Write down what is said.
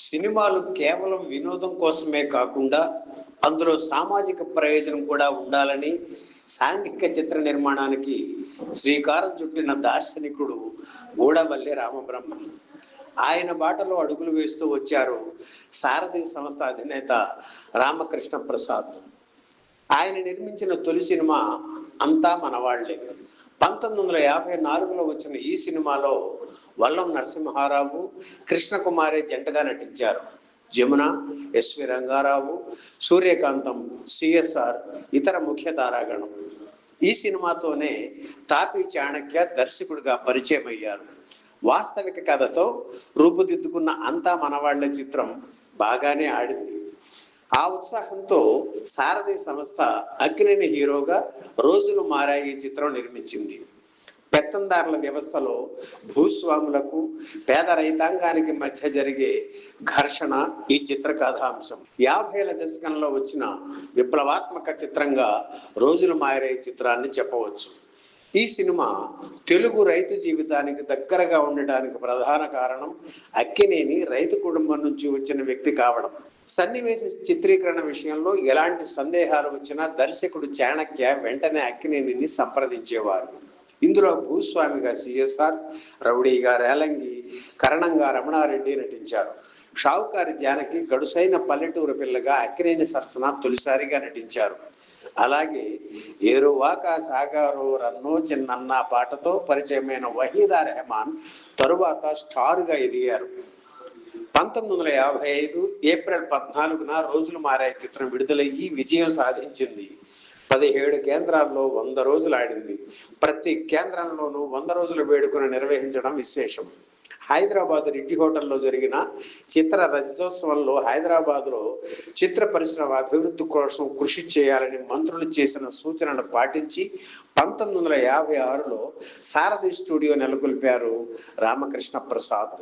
సినిమాలు కేవలం వినోదం కోసమే కాకుండా అందులో సామాజిక ప్రయోజనం కూడా ఉండాలని సాంఘిక చిత్ర నిర్మాణానికి శ్రీకారం చుట్టిన దార్శనికుడు గూడవల్లి రామబ్రహ్మ. ఆయన బాటలో అడుగులు వేస్తూ వచ్చారు సారథి సంస్థ అధినేత రామకృష్ణ ప్రసాద్. ఆయన నిర్మించిన తొలి సినిమా అంతా మనవాళ్లే. 1954లో వచ్చిన ఈ సినిమాలో వల్లం నరసింహారావు, కృష్ణకుమారి జంటగా నటించారు. జమున, ఎస్వి రంగారావు, సూర్యకాంతం, సిఎస్ఆర్ ఇతర ముఖ్య తారాగణం. ఈ సినిమాతోనే తాపీ చాణక్య దర్శకుడిగా పరిచయం అయ్యారు. వాస్తవిక కథతో రూపుదిద్దుకున్న అంతా మనవాళ్ల చిత్రం బాగానే ఆడింది. ఆ ఉత్సాహంతో సారథి సంస్థ అక్కినేని హీరోగా రోజులు మారాయి చిత్రం నిర్మించింది. పెత్తందారుల వ్యవస్థలో భూస్వాములకు పేద రైతాంగానికి మధ్య జరిగే ఘర్షణ ఈ చిత్ర కథాంశం. 50ల దశకంలో వచ్చిన విప్లవాత్మక చిత్రంగా రోజులు మారాయి చిత్రాన్ని చెప్పవచ్చు. ఈ సినిమా తెలుగు రైతు జీవితానికి దగ్గరగా ఉండడానికి ప్రధాన కారణం అక్కినేని రైతు కుటుంబం నుంచి వచ్చిన వ్యక్తి కావడం. సన్నివేశ చిత్రీకరణ విషయంలో ఎలాంటి సందేహాలు వచ్చినా దర్శకుడు చాణక్య వెంటనే అక్కినేనిని సంప్రదించేవారు. ఇందులో భూస్వామిగా సిఎస్ఆర్, రౌడీగా రేలంగి, కరణంగా రమణారెడ్డి నటించారు. షావుకారి జానకి గడుసైన పల్లెటూరు పిల్లగా అక్కినేని సరసన తొలిసారిగా నటించారు. అలాగే ఏరువాక సాగారు రన్నో చిన్నన్న పాటతో పరిచయమైన వహీదా రెహమాన్ తరువాత స్టార్గా ఎదిగారు. 1955 ఏప్రిల్ 14న రోజులు మారాయి చిత్రం విడుదలయ్యి విజయం సాధించింది. 17 కేంద్రాల్లో 100 రోజులు ఆడింది. ప్రతి కేంద్రంలోనూ 100 రోజుల వేడుకను నిర్వహించడం విశేషం. హైదరాబాద్ రిడ్జి హోటల్లో జరిగిన చిత్ర రజతోత్సవంలో హైదరాబాద్లో చిత్ర పరిశ్రమ అభివృద్ధి కోసం కృషి చేయాలని మంత్రులు చేసిన సూచనను పాటించి 1956లో సారథి స్టూడియో నెలకొల్పారు రామకృష్ణ ప్రసాద్.